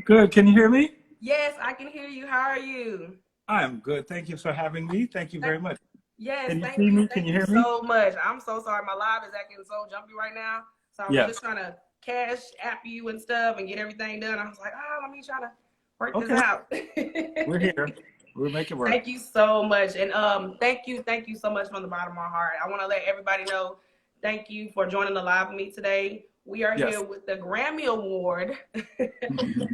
Good. Can you hear me? Yes, I can hear you. How are you? I am good. Thank you for having me. Thank you Th- very much. Yes, Can you thank see you. me? Can Thank you you hear me? so much. I'm so sorry. My live is acting so jumpy right now. So I was just Yes. trying to cash app you and stuff and get everything done. I was like, let me try to work this Okay. out. We're here. We'll make it work. Thank you so much. And thank you so much from the bottom of my heart. I want to let everybody know thank you for joining the live with me today. We are here Yes. with the Grammy Award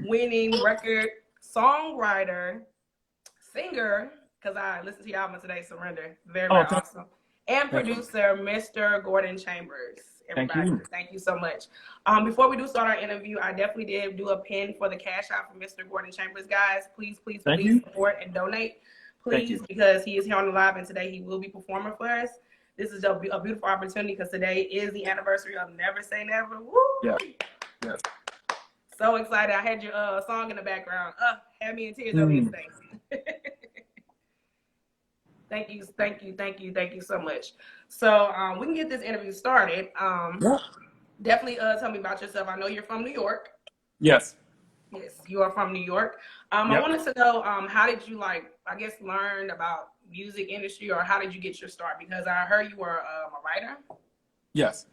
winning record songwriter, singer, because I listened to your album today, Surrender. Very, Oh, very awesome. And thank you. producer, Mr. Gordon Chambers. Thank Everybody, you. thank you so much. Before we do start our interview, I definitely did do a pin for the cash out for Mr. Gordon Chambers. Guys, please, please, Thank please you. support and donate. Thank Please, you. because he is here on the live and today he will be performing for us. This is a beautiful opportunity because today is the anniversary of Never Say Never. Woo! Yeah. Yes. So excited. I had your song in the background. Had me in tears over Mm. yesterday. Thank you, thank you, thank you, thank you so much. So we can get this interview started. Yeah. Definitely tell me about yourself. I know you're from New York. Yes. Yes, you are from New York. I Yep. wanted to know how did you learn about music industry, or how did you get your start? Because I heard you were a writer. Yes.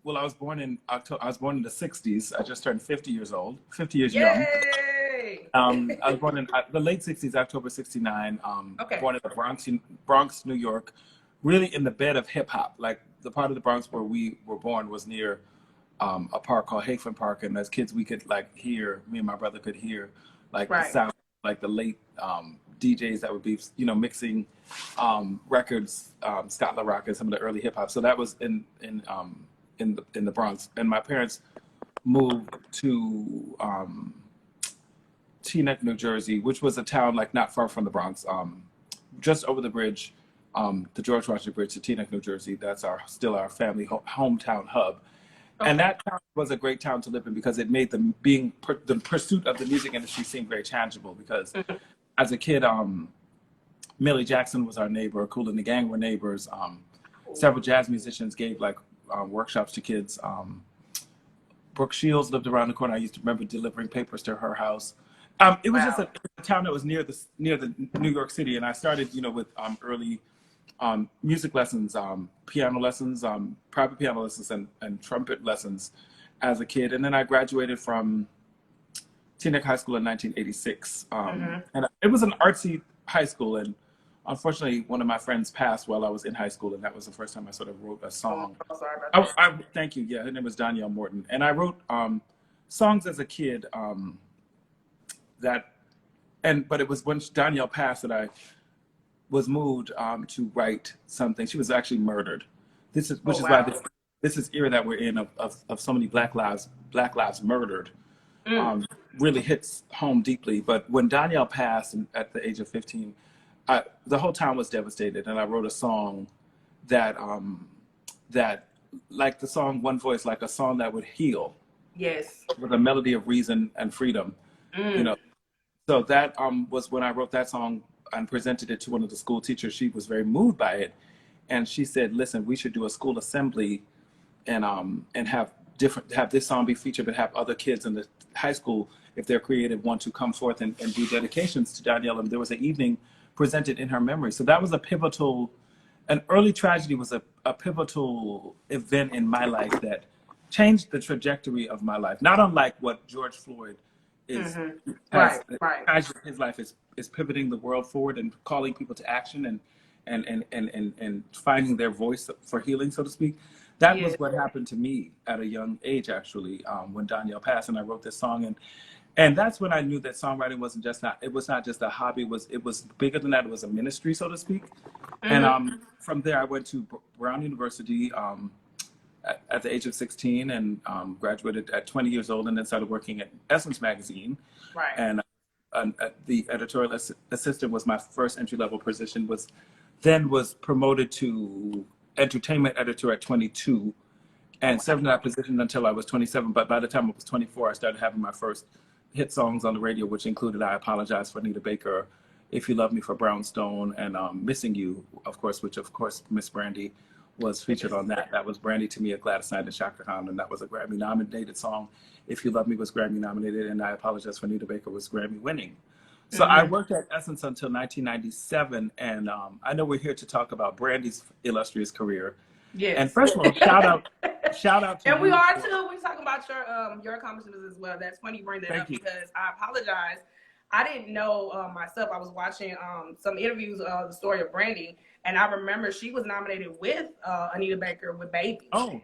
Well, I was born in October. I was born in the '60s. I just turned 50 years old. 50 years young. Yay! I was born in the late '60s, October '69. Okay. Born in the Bronx, New York, really in the bed of hip hop. Like the part of the Bronx where we were born was near a park called Hayford Park, and as kids we could like hear. Me and my brother could hear like the Right. sound, like the late DJs that would be mixing records, Scott LaRock and some of the early hip hop. So that was in the Bronx, and my parents moved to Teaneck, New Jersey, which was a town like not far from the Bronx, just over the bridge, the George Washington Bridge to Teaneck, New Jersey. That's still our family hometown hub. And Okay. that town was a great town to live in because it made the pursuit of the music industry seem very tangible. Because Mhm. as a kid, Millie Jackson was our neighbor. Kool and the Gang were neighbors. Several jazz musicians gave like workshops to kids. Brooke Shields lived around the corner. I used to remember delivering papers to her house. It was just Wow. a town that was near the New York City, and I started, with early music lessons, piano lessons, private piano lessons, and trumpet lessons as a kid. And then I graduated from Teaneck High School in 1986, Hmm. and it was an artsy high school. And unfortunately, one of my friends passed while I was in high school, and that was the first time I sort of wrote a Oh, song. I'm sorry about that. I thank you. Yeah, her name was Danielle Morton, and I wrote songs as a kid that, but it was when Danielle passed that I was moved to write something. She was actually murdered. Oh Which is why wow. this is era that we're in of so many black lives murdered. Mm. Um, Really hits home deeply. But when Danielle passed at the age of 15, the whole town was devastated, and I wrote a song that that like the song One Voice, like a song that would heal Yes. with a melody of reason and freedom. You Mm. know, so that was when I wrote that song and presented it to one of the school teachers. She was very moved by it, and she said, "Listen, we should do a school assembly and have this song be featured, but have other kids in the high school, if they're creative, want to come forth and do dedications to Danielle." And there was an evening presented in her memory. So that was an early tragedy was a pivotal event in my life that changed the trajectory of my life. Not unlike what George Floyd is Hmm. has Right. Right. tragedy in his life is pivoting the world forward and calling people to action and finding their voice for healing, so to speak. That Yeah. was what happened to me at a young age, actually, when Danielle passed, and I wrote this song, and that's when I knew that songwriting was not just a hobby. It was bigger than that. It was a ministry, so to speak. And Hmm. from there, I went to Brown University at the age of 16 and graduated at 20 years old, and then started working at Essence magazine. Right. And the editorial assistant was my first entry level position. Was promoted to entertainment editor at 22, Oh and served in wow. that position until I was 27. But by the time I was 24, I started having my first hit songs on the radio, which included "I Apologize" for Anita Baker, "If You Love Me" for Brownstone, and "Missing You," of course, which of course Miss Brandy was featured on that. That was Brandy to Me of Gladys Knight and Shaka Khan, and that was a Grammy nominated song. If You Love Me was Grammy nominated, and I Apologize for Anita Baker was Grammy winning. So I worked at Essence until 1997, and I know we're here to talk about Brandy's illustrious career. Yes. And first of all, shout out to and we you are for- too. We're talking about your accomplishments as well. That's funny you bring that Thank up you. because I apologize. I didn't know myself. I was watching some interviews of the story of Brandy, and I remember she was nominated with Anita Baker with Baby. Oh,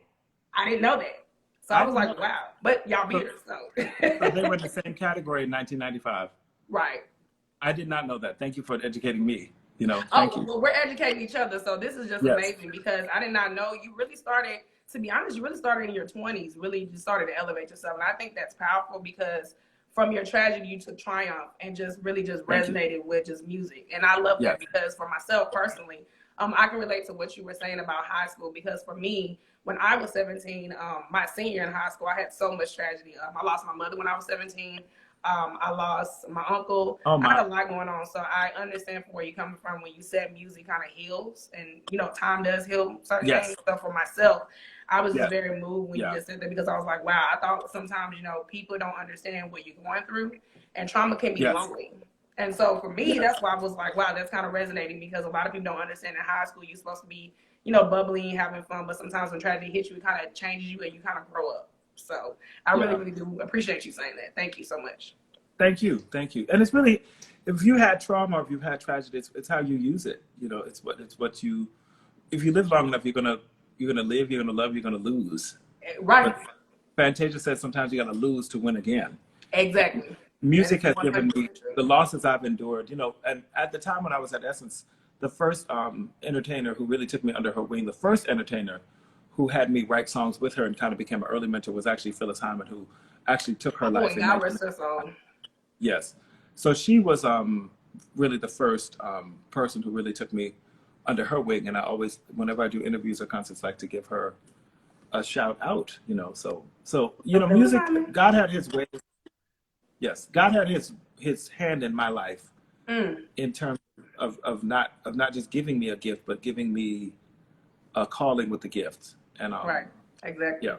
I didn't know that. So I was like, wow. But y'all beat her, so. so they were in the same category in 1995. Right. I did not know that. Thank you for educating me. You know, thank you. Well, we're educating each other, so this is just Yes. amazing because I did not know you really started. To be honest, you really started in your 20s. Really, you started to elevate yourself, and I think that's powerful because from your tragedy, you took triumph and just really just resonated with just music. And I love that because for myself personally, I can relate to what you were saying about high school because for me, when I was 17, my senior in high school, I had so much tragedy. I lost my mother when I was 17. I lost my uncle. I had a lot going on, so I understand from where you're coming from when you said music kind of heals, and you know time does heal certain things. So for myself, I was just very moved when you just said that because I was like, wow, I thought sometimes people don't understand what you're going through, and trauma can be lonely. And so for me, that's why I was like, wow, that's kind of resonating because a lot of people don't understand in high school you're supposed to be, bubbly and having fun, but sometimes when tragedy hits you, it kind of changes you and you kind of grow up. So I really, really do appreciate you saying that. Thank you so much. Thank you. And it's really, if you had trauma, or if you've had tragedy, it's how you use it. It's what you. If you live long enough, you're gonna live, you're gonna love, you're gonna lose. Right. But Fantasia says sometimes you gotta lose to win again. Exactly. Music has given me the losses I've endured. And at the time when I was at Essence, the first entertainer who really took me under her wing, the first entertainer who had me write songs with her and kind of became an early mentor was actually Phyllis Hyman, who actually took her life. God rest her soul. Yes. So she was really the first person who really took me under her wing. And I always, whenever I do interviews or concerts, like to give her a shout out, So music, God had his way. Yes. God had his hand in my life in terms of not just giving me a gift, but giving me a calling with the gift. And right. Exactly. Yeah.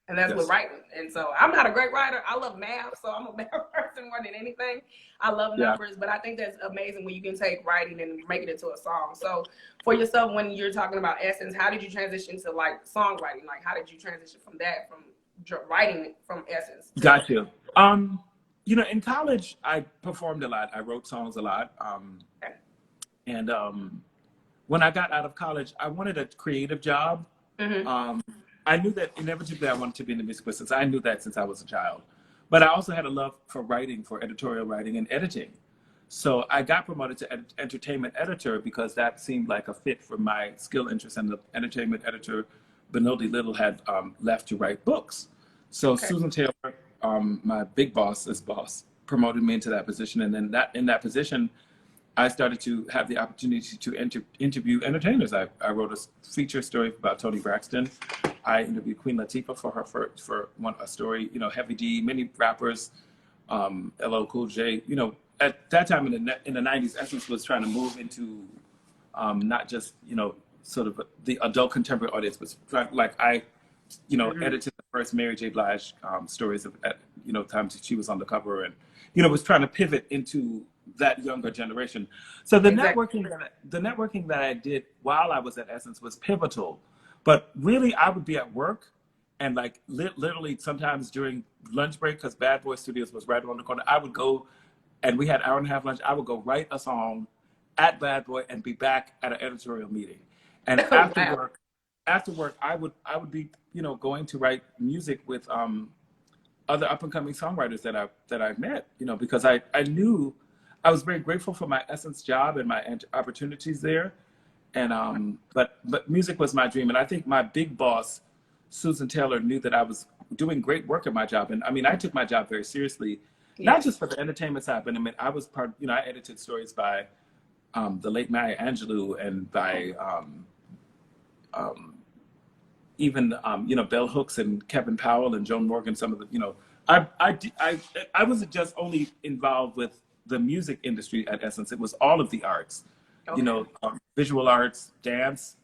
And that's what writing. And so I'm not a great writer. I love math, so I'm a math person more than anything. I love numbers, but I think that's amazing when you can take writing and make it into a song. So for yourself, when you're talking about Essence, how did you transition to like songwriting? Like how did you transition from that, from writing from Essence? Got you. In college, I performed a lot. I wrote songs a lot. And when I got out of college, I wanted a creative job. I knew that inevitably I wanted to be in the music business. I knew that since I was a child. But I also had a love for writing, for editorial writing and editing. So I got promoted to entertainment editor because that seemed like a fit for my skill interest. And the entertainment editor, Benilde Little, had left to write books. So Susan Taylor, my big boss's boss, promoted me into that position. And then in that position, I started to have the opportunity to interview entertainers. I wrote a feature story about Toni Braxton. I interviewed Queen Latifah for a story. Heavy D, many rappers, LL Cool J. At that time in the 90s, Essence was trying to move into not just sort of the adult contemporary audience, but I edited the first Mary J. Blige stories at times she was on the cover and was trying to pivot into that younger generation. So the networking that I did while I was at Essence was pivotal. But really, I would be at work and like literally sometimes during lunch break, because Bad Boy Studios was right around the corner, I would go and we had hour and a half lunch. I would go write a song at Bad Boy and be back at an editorial meeting. And after work, I would be going to write music with other up and coming songwriters that I met. Because I knew I was very grateful for my Essence job and my opportunities there. And but music was my dream, and I think my big boss, Susan Taylor, knew that I was doing great work at my job. And I mean, I took my job very seriously, not just for the entertainment side, but I mean, I was part. I edited stories by the late Maya Angelou and by even Bell Hooks and Kevin Powell and Joan Morgan. Some of the I wasn't just only involved with the music industry at Essence. It was all of the arts. Visual arts, dance,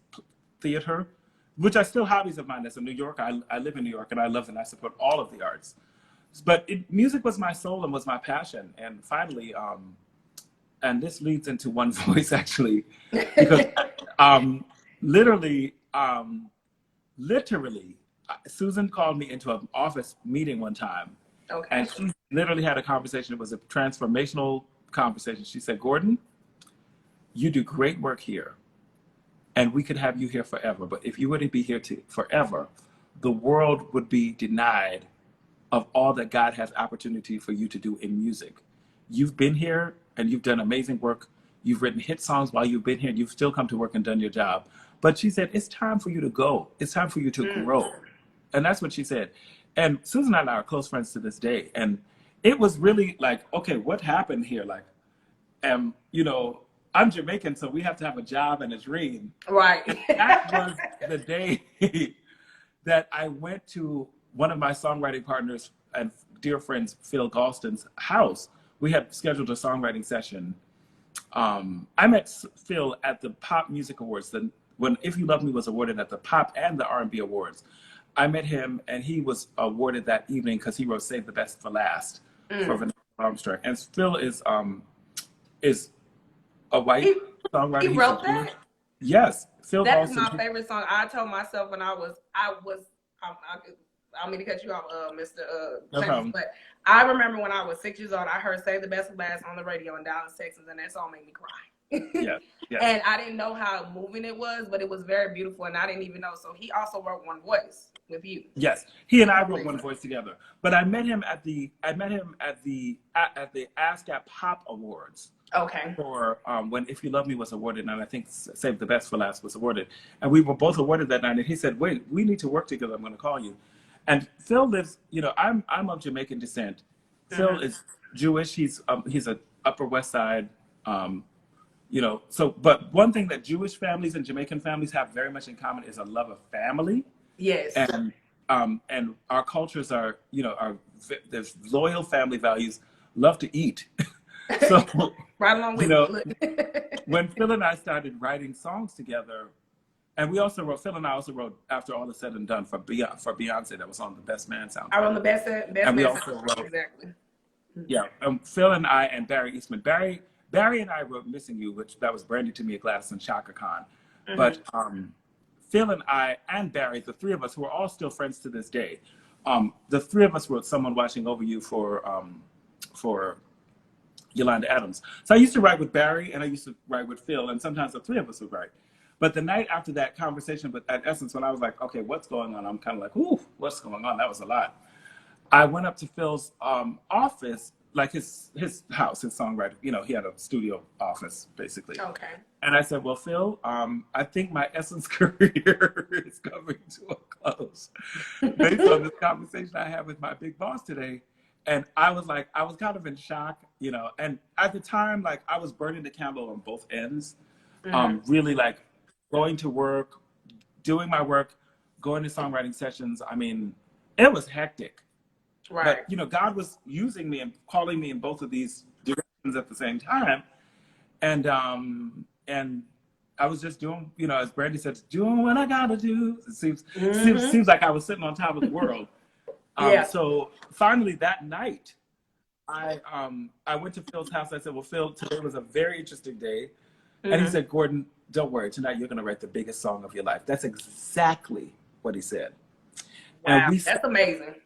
theater, which are still hobbies of mine. As a New York, I live in New York, and I love and I support all of the arts. But music was my soul and was my passion. And finally, and this leads into One Voice actually, because literally, Susan called me into an office meeting one time, Okay. and she literally had a conversation. It was a transformational conversation. She said, "Gordon, you do great work here, and we could have you here forever. But if you were to be here forever, the world would be denied of all that God has opportunity for you to do in music. You've been here and you've done amazing work. You've written hit songs while you've been here. You've still come to work and done your job. But she said, it's time for you to go. It's time for you to grow." And that's what she said. And Susan and I are close friends to this day. And it was really like, okay, what happened here? Like, you know, I'm Jamaican, so we have to have a job and a dream. Right. That was the day that I went to one of my songwriting partners and dear friends, Phil Galston's house. We had scheduled a songwriting session. I met Phil at the Pop Music Awards, when If You Love Me was awarded at the Pop and the R&B Awards. I met him, and he was awarded that evening because he wrote "Save the Best for Last" for Vanessa Armstrong. And Phil is a white songwriter. He wrote that? Yes, Phil. That is my favorite song. I told myself when I don't mean to cut you off, Mr. No problem. But I remember when I was 6 years old, I heard "Save the Best for Last" on the radio in Dallas, Texas, and that song made me cry. Yeah. And I didn't know how moving it was, but it was very beautiful, and I didn't even know. So he also wrote One Voice with you. Yes, he and I wrote One Voice together. But I met him at the ASCAP Pop Awards. Okay. For when If You Love Me was awarded, and I think Save the Best for Last was awarded, and we were both awarded that night. And he said, "Wait, we need to work together. I'm going to call you." And Phil lives, you know, I'm of Jamaican descent. Phil is Jewish. He's a Upper West Side. You know, so, but one thing that Jewish families and Jamaican families have very much in common is a love of family. Yes. And our cultures are, you know, there's loyal family values, love to eat. So, right along with you know, when Phil and I started writing songs together, and Phil and I also wrote After All Is Said and Done for Beyonce, that was on the Best Man soundtrack. I wrote the Best and Man soundtrack. Exactly. Yeah, Phil and I and Barry Eastman. Barry and I wrote Missing You, which that was Brandy, to me, Gladys, and Chaka Khan. But Phil and I and Barry, the three of us, who are all still friends to this day, the three of us wrote Someone Watching Over You for Yolanda Adams. So I used to write with Barry, and I used to write with Phil, and sometimes the three of us would write. But the night after that conversation, at Essence, when I was like, okay, what's going on? I'm kind of like, ooh, what's going on? That was a lot. I went up to Phil's office, like his house, his songwriter, you know, he had a studio office, basically. Okay. And I said, well, Phil, I think my Essence career is coming to a close based on this conversation I had with my big boss today. And I was kind of in shock, you know, and at the time, like, I was burning the candle on both ends, really, like, going to work, doing my work, going to songwriting sessions. I mean, it was hectic. Right. But, you know, God was using me and calling me in both of these directions at the same time. And I was just doing, you know, as Brandy said, doing what I gotta do. It seems like I was sitting on top of the world. So finally that night, I went to Phil's house. I said, well, Phil, today was a very interesting day. And he said, Gordon, don't worry. Tonight you're going to write the biggest song of your life. That's exactly what he said. Wow, And that's amazing.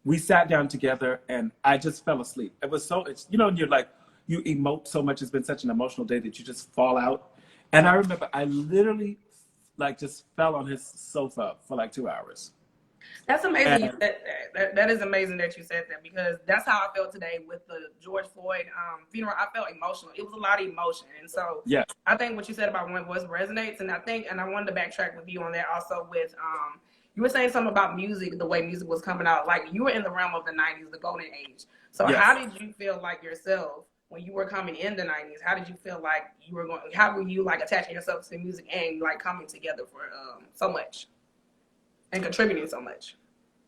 We sat down together, and I just fell asleep. It was you know, you're like, you emote so much. It's been such an emotional day that you just fall out. And I remember I literally, like, just fell on his sofa for like 2 hours. That's amazing. That is amazing that you said that, because that's how I felt today with the George Floyd funeral. I felt emotional. It was a lot of emotion. And so I think what you said about One Voice resonates. And I wanted to backtrack with you on that also with, you were saying something about music, the way music was coming out. Like, you were in the realm of the 90s, the golden age. So how did you feel like yourself when you were coming in the 90s? How did you feel like how were you, like, attaching yourself to music and, like, coming together for so much and contributing so much?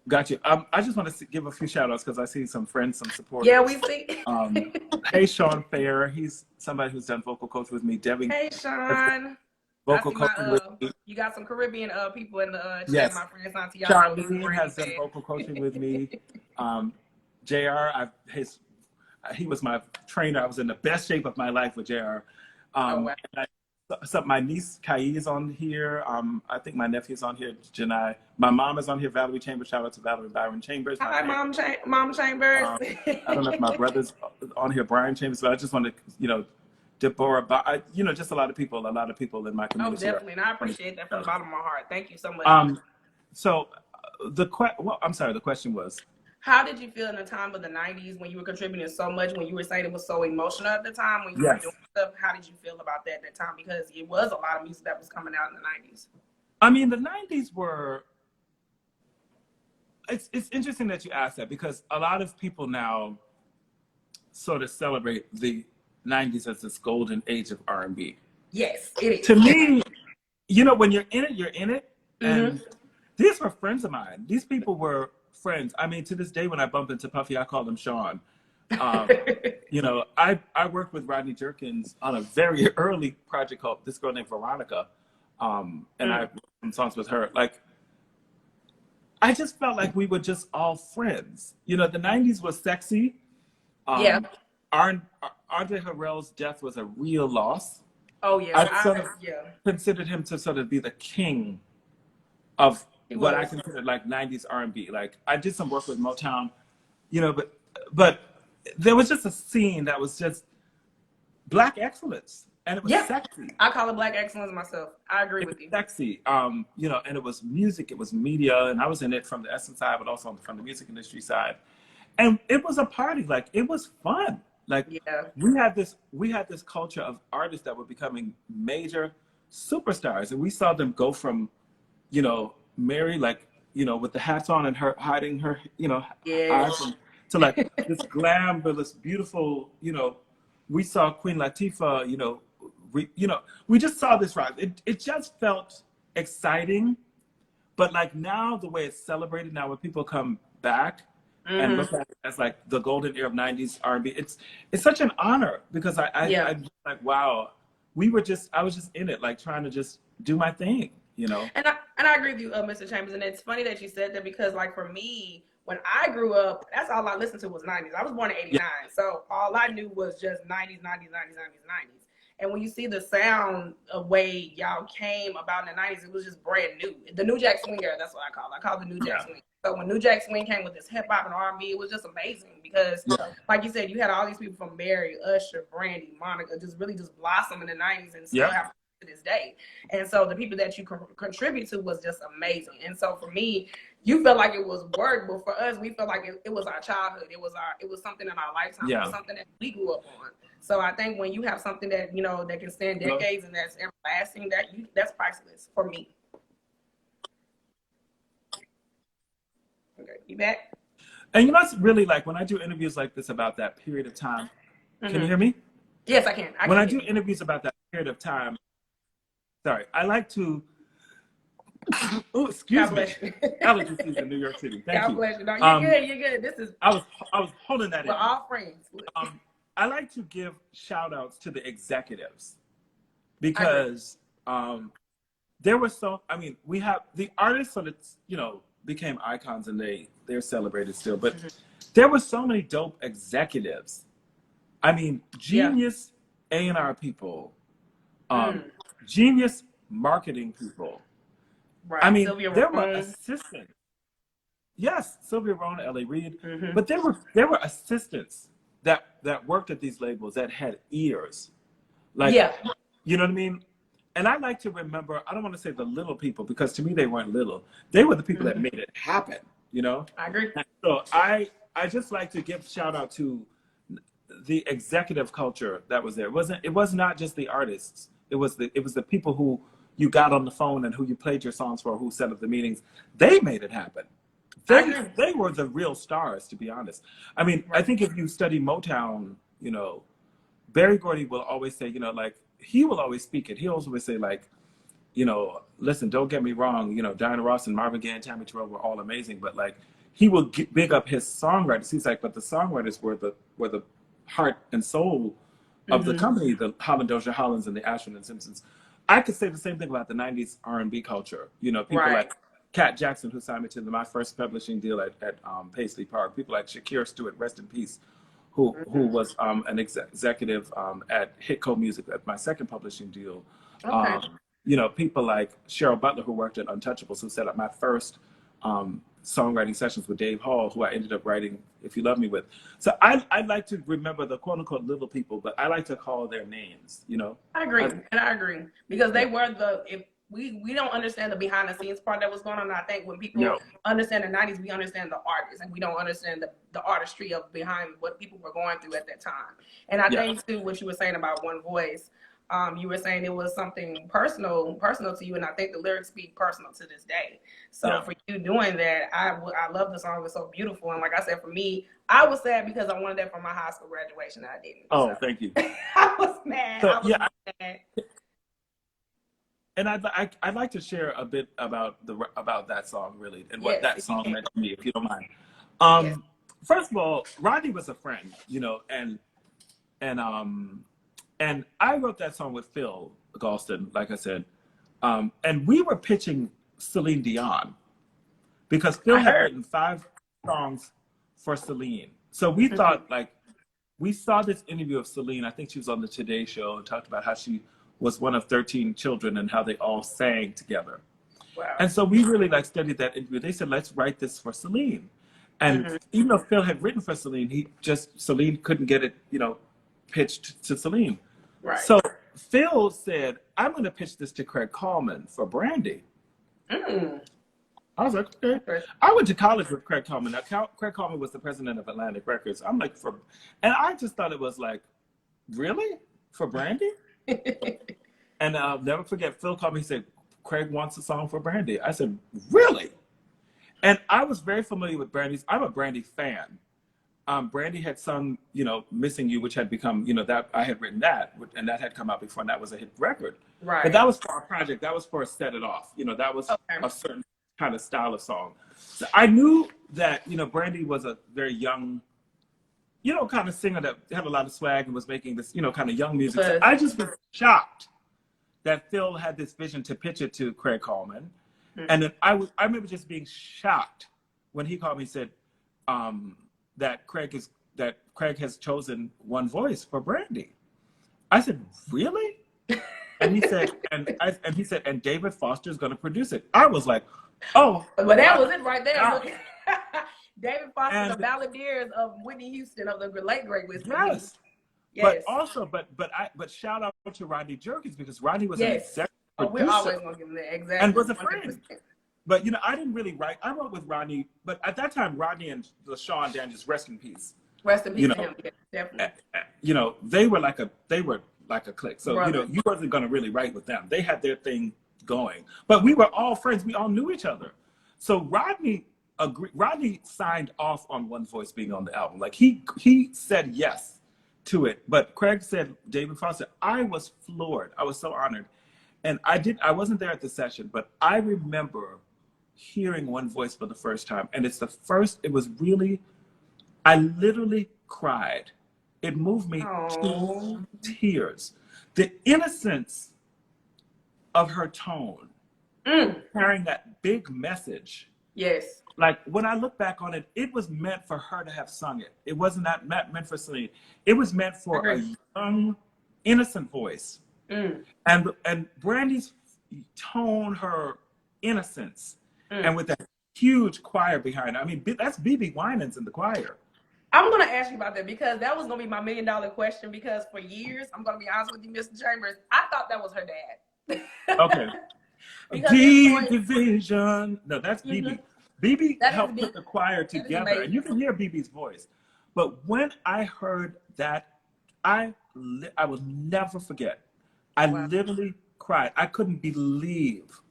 Got you. I just want to give a few shout outs because I see some friends, some supporters. Yeah, we see. Hey, Sean Fair. He's somebody who's done vocal coach with me. Debbie. Hey, Sean. I vocal see my coaching with me. you got some Caribbean people in the chat. Yes. My friend Santiago, he's a Charlene Brandy has done fan. vocal coaching with me. JR, he was my trainer. I was in the best shape of my life with JR. Oh wow. My niece Kai is on here. I think my nephew's on here, Janai. My mom is on here, Valerie Chambers. Shout out to Valerie Byron Chambers. Hi, Mom Chambers. I don't know if my brother's on here, Brian Chambers, but I just want to, Deborah, just a lot of people in my community. Oh, definitely. And I appreciate that from the bottom of my heart. Thank you so much. The question was, how did you feel in the time of the 90s when you were contributing so much, when you were saying it was so emotional at the time, when you were doing stuff? How did you feel about that at that time? Because it was a lot of music that was coming out in the 90s. I mean, the 90s were, it's interesting that you asked that, because a lot of people now sort of celebrate the 90s as this golden age of R&B. Yes, it is. To me, when you're in it, you're in it. And these were friends of mine. These people were friends. I mean, to this day, when I bump into Puffy, I call him Sean. I worked with Rodney Jerkins on a very early project called This Girl Named Veronica. And I wrote some songs with her. Like, I just felt like we were just all friends. The 90s was sexy. Andre Harrell's death was a real loss. Oh, yeah. I considered him to sort of be the king of what I considered like 90s R&B. Like, I did some work with Motown, but there was just a scene that was just Black excellence. And it was sexy. I call it Black excellence myself. I agree with you. Sexy. And it was music, it was media, and I was in it from the essence side, but also from the music industry side. And it was a party. Like, it was fun. Like, we had this culture of artists that were becoming major superstars, and we saw them go from, Mary, like, with the hats on and her hiding her, eyes, to like this glamorous, beautiful, we saw Queen Latifah, we just saw this rise. It just felt exciting, but like now the way it's celebrated now, when people come back and look at it as like the golden era of 90s R&B, it's such an honor, because I like, wow, I was just in it, like trying to just do my thing, And I agree with you, Mr. Chambers. And it's funny that you said that, because like for me, when I grew up, that's all I listened to was 90s. I was born in 89. So all I knew was just 90s. And when you see the sound of way y'all came about in the 90s, it was just brand new. The New Jack Swing era, that's what I call it. I call it the New Jack Swing. So when New Jack Swing came with this hip hop and R&B, it was just amazing, because like you said, you had all these people from Mary, Usher, Brandy, Monica, just really just blossom in the 90s and still have to this day. And so the people that you contribute to was just amazing. And so for me, you felt like it was work, but for us, we felt like it was our childhood. It was something in our lifetime. It was something that we grew up on. So I think when you have something that, that can stand decades and that's everlasting, that's priceless for me. Okay, you back? And it's really like when I do interviews like this about that period of time. Can you hear me? Yes, I can. When I do interviews about that period of time, I like to. Oh, excuse me. Allergy season in New York City. Thank you. God bless you. No, you're good. This is. I was holding that in. We're all friends. I like to give shout outs to the executives, because there were we have the artists that became icons, and they're celebrated still, but there were so many dope executives. I mean, genius A&R people, genius marketing people. Right. I mean, Sylvia there Rone. were assistants. Yes, Sylvia Rone, L.A. Reid, but there were assistants that worked at these labels that had ears, like, you know what I mean? And I like to remember, I don't want to say the little people, because to me they weren't little. They were the people that made it happen, I agree. And so I just like to give shout out to the executive culture that was there. It was not just the artists. It was the people who you got on the phone and who you played your songs for, who set up the meetings. They made it happen. They were the real stars, to be honest. I mean, I think if you study Motown, Berry Gordy will always say, like, he will always speak it. He always say, like, listen, don't get me wrong, Diana Ross and Marvin Gaye and Tammy Terrell were all amazing, but like, he will big up his songwriters. He's like, but the songwriters were the heart and soul of the company, the Holland Dozier Hollands and the Ashford and Simpsons. I could say the same thing about the 90s R&B culture. You know, people Right. like Kat Jackson, who signed me to my first publishing deal at Paisley Park. People like Shakira Stewart, rest in peace, who was an executive at Hitco Music at my second publishing deal. Okay. You know, people like Cheryl Butler, who worked at Untouchables, who set up my first songwriting sessions with Dave Hall, who I ended up writing If You Love Me with. So I like to remember the quote unquote little people, but I like to call their names, you know? I agree. I agree. Because they were if we don't understand the behind the scenes part that was going on. I think when people understand the 90s, we understand the artists, and we don't understand the artistry of behind what people were going through at that time. And I think too, what you were saying about One Voice, you were saying it was something personal to you, and I think the lyrics speak personal to this day. So for you doing that, I love the song. It was so beautiful. And like I said, for me, I was sad because I wanted that for my high school graduation, and I didn't. Oh, so. Thank you. I was mad. So, I was mad. And I'd like to share a bit about that song, really, and what that song meant to me, if you don't mind. First of all, Rodney was a friend, you know, and I wrote that song with Phil Galston, like I said, and we were pitching Celine Dion because Phil had written 5 songs for Celine. So we thought, like, we saw this interview of Celine. I think she was on the Today Show and talked about how she was one of 13 children and how they all sang together. Wow. And so we really studied that interview. They said, let's write this for Celine. And even though Phil had written for Celine, Celine couldn't get it, you know, pitched to Celine. Right. So Phil said, I'm going to pitch this to Craig Coleman for Brandy. I was like, okay. I went to college with Craig Coleman. Now, Craig Coleman was the president of Atlantic Records. I'm like, and I just thought it was like, really? For Brandy? And I'll never forget, Phil called me, he said, Craig wants a song for Brandy. I said, really? And I was very familiar with Brandy's. I'm a Brandy fan. Brandy had sung, you know, Missing You, which had become, you know, that I had written that, and that had come out before, and that was a hit record. Right. But that was for our project. That was for Set It Off. You know, that was a certain kind of style of song. So I knew that, you know, Brandy was a very young, you know, kind of singer that had a lot of swag and was making this, you know, kind of young music. So I just was shocked that Phil had this vision to pitch it to Craig Coleman. And then I remember just being shocked when he called me and said that Craig has chosen One Voice for Brandy. I said, really? And he said, and David Foster's going to produce it. I was like, oh. But that was it right there. David Foster, the balladeers of Whitney Houston, of the late great Whitney. Yes. But also, but shout out to Rodney Jerkins, because Rodney was an executive producer. We're always going to give him that, exactly. And was a friend. But, you know, I didn't really write. I wrote with Rodney, but at that time, Rodney and LaShawn Daniels, rest in peace. Rest in peace, you know, to him, definitely. You know, they were like a clique. So, you know, you wasn't going to really write with them. They had their thing going. But we were all friends. We all knew each other. So Rodney signed off on One Voice being on the album. Like, he said yes to it. But Craig said, David Foster, I was floored. I was so honored. And I wasn't there at the session, but I remember hearing One Voice for the first time. And I literally cried. It moved me to tears. The innocence of her tone, carrying that big message. Yes. Like, when I look back on it, it was meant for her to have sung it. It wasn't meant for Celine. It was meant for a young, innocent voice. And Brandy's tone, her innocence, and with that huge choir behind her. I mean, that's BB Winans in the choir. I'm going to ask you about that, because that was going to be my $1 million question, because for years, I'm going to be honest with you, Mr. Chambers, I thought that was her dad. Okay. Deep Division. No, that's BB. BB helped put the choir together, and you can hear BB's voice. But when I heard that, I will never forget. I literally cried. I couldn't believe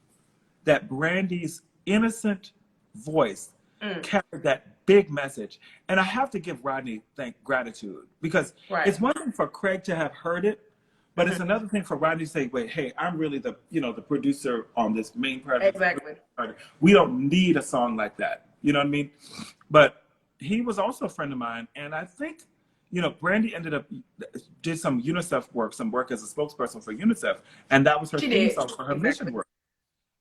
that Brandy's innocent voice carried that big message. And I have to give Rodney gratitude, because it's one thing for Craig to have heard it, but it's another thing for Rodney to say, wait, hey, I'm really the producer on this main project. Exactly. We don't need a song like that. You know what I mean? But he was also a friend of mine. And I think, Brandy did some UNICEF work, some work as a spokesperson for UNICEF, and that was her She theme did. song for her Exactly. mission work.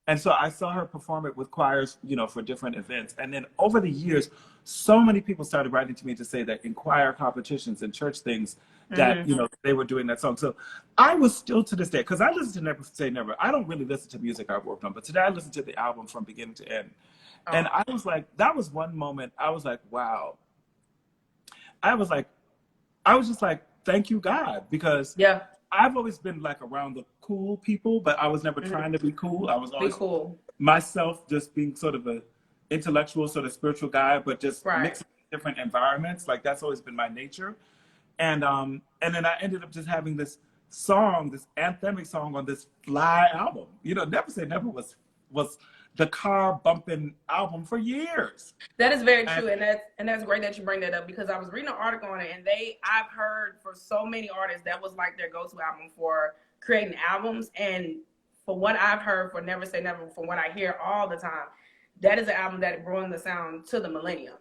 And so I saw her perform it with choirs, for different events. And then over the years, so many people started writing to me to say that in choir competitions and church things that, they were doing that song. So I was still to this day, because I listen to Never Say Never. I don't really listen to music I've worked on, but today I listened to the album from beginning to end. Oh. And I was like, that was one moment I was like, wow. I was just like, thank you, God, because I've always been like around the cool people, but I was never trying to be cool. I was always myself, just being sort of a intellectual, sort of spiritual guy, but just mixing different environments. Like that's always been my nature. And then I ended up just having this song, this anthemic song on this Fly album. Never Say Never was the car bumping album for years. That is very true, and that's great that you bring that up, because I was reading an article on it, and I've heard for so many artists that was like their go-to album for creating albums, and for what I've heard for Never Say Never, from what I hear all the time, that is an album that brought the sound to the millennium.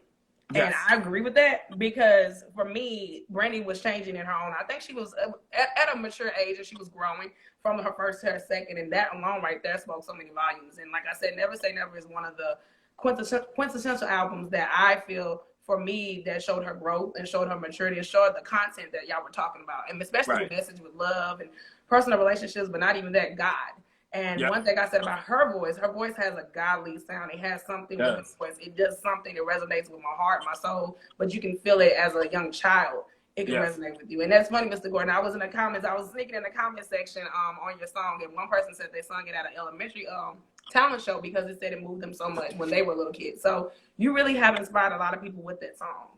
Yes. And I agree with that, because for me, Brandy was changing in her own. I think she was at a mature age, and she was growing from her first to her second, and that alone right there spoke so many volumes. And like I said, Never Say Never is one of the quintessential albums that I feel, for me, that showed her growth and showed her maturity and showed the content that y'all were talking about, and especially the message with love and personal relationships, but not even that, God. And one thing I said about her voice has a godly sound. It has something with her voice. It does something that resonates with my heart, my soul, but you can feel it as a young child. It can resonate with you. And that's funny, Mr. Gordon. I was sneaking in the comment section on your song, and one person said they sung it at an elementary talent show because it said it moved them so much when they were little kids. So you really have inspired a lot of people with that song.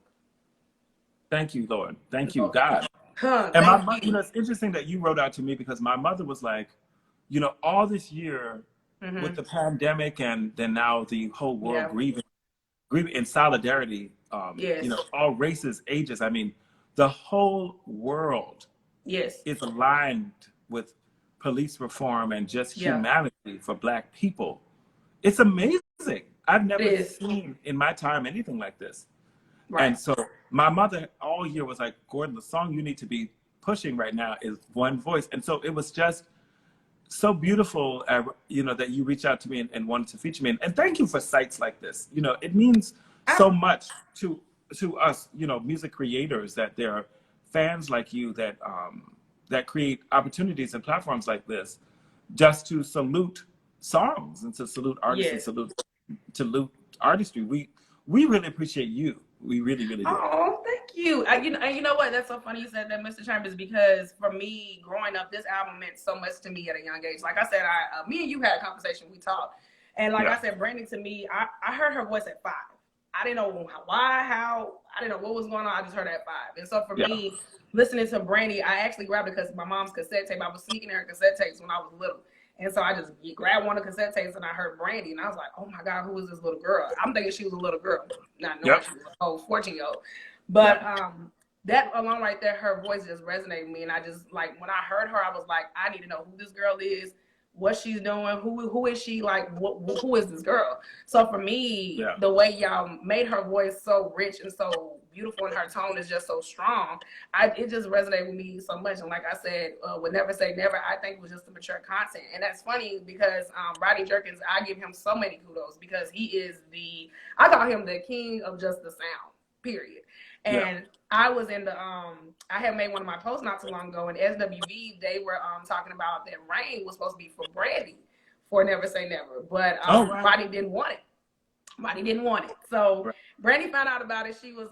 Thank you, Lord. Thank you, God. And it's interesting that you wrote out to me, because my mother was like, all this year with the pandemic, and then now the whole world grieving in solidarity, all races, ages. I mean, the whole world is aligned with police reform and just humanity for Black people. It's amazing. I've never seen in my time anything like this. Right. And so my mother all year was like, Gordon, the song you need to be pushing right now is One Voice. And so it was just so beautiful, that you reached out to me and wanted to feature me. And thank you for sites like this. It means so much to us, music creators, that there are fans like you that create opportunities and platforms like this, just to salute songs and to salute artists and salute artistry. We really appreciate you. We really, really do. Oh, thank you. You know what? That's so funny you said that, Mr. Chambers, because for me, growing up, this album meant so much to me at a young age. Like I said, me and you had a conversation. We talked. And like I said, Brandy, to me, I heard her voice at 5. I didn't know how, I didn't know what was going on. I just heard it at 5. And so for me, listening to Brandy, I actually grabbed it because my mom's cassette tape. I was sneaking her cassette tapes when I was little. And so I just grabbed one of the cassette tapes and I heard Brandy, and I was like, oh my God, who is this little girl? I'm thinking she was a little girl, not knowing she was a whole 14-year-old. But that alone right there, her voice just resonated with me. And I just, like, when I heard her, I was like, I need to know who this girl is, what she's doing, who is she, like, who is this girl? So for me, the way y'all made her voice so rich and so beautiful, and her tone is just so strong, it just resonated with me so much. And like I said, would Never Say Never, I think, was just the mature content. And that's funny because Rodney Jerkins, I give him so many kudos, because he is I call him the king of just the sound, period. And I was in the I had made one of my posts not too long ago, and SWV, they were talking about that Rain was supposed to be for Brandy for Never Say Never, but Rodney didn't want it. Rodney didn't want it. So Brandy found out about it. She was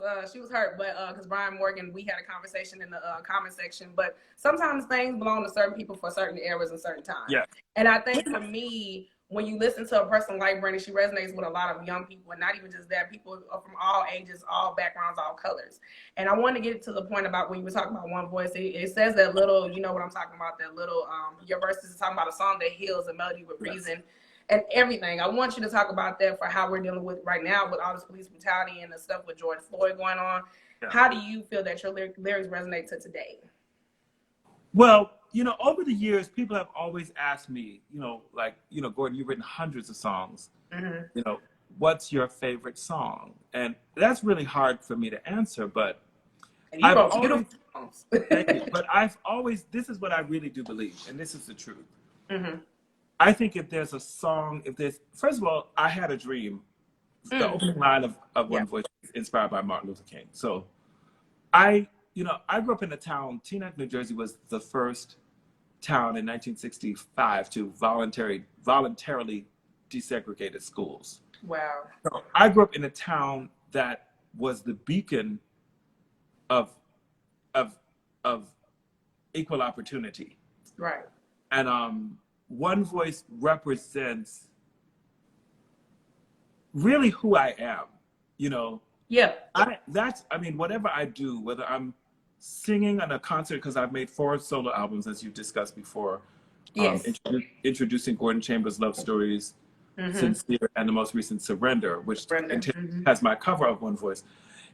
hurt, but because Brian Morgan, we had a conversation in the comment section. But sometimes things belong to certain people for certain eras and certain times. Yeah. And I think for me, when you listen to a person like Brandy, she resonates with a lot of young people, and not even just that, people from all ages, all backgrounds, all colors. And I want to get to the point about when you were talking about One Voice. It says that little, you know what I'm talking about, that little, your verses is talking about a song that heals, a melody with reason. And everything. I want you to talk about that for how we're dealing with right now with all this police brutality and the stuff with George Floyd going on. Yeah. How do you feel that your lyrics resonate to today? Well, over the years, people have always asked me, Gordon, you've written hundreds of songs. Mm-hmm. What's your favorite song? And that's really hard for me to answer, but And you wrote beautiful songs. Thank you. But this is what I really do believe, and this is the truth. Mm-hmm. I think if there's a song, first of all, I had a dream. The opening line of One Voice is inspired by Martin Luther King. So I grew up in a town, Teaneck, New Jersey was the first town in 1965 to voluntarily desegregated schools. Wow. So I grew up in a town that was the beacon of equal opportunity. Right. And One Voice represents really who I am, Yeah. Whatever I do, whether I'm singing on a concert, because I've made 4 solo albums, as you discussed before. Yes. Introducing Gordon Chambers' Love Stories, Sincere, and the most recent Surrender, which has my cover of One Voice.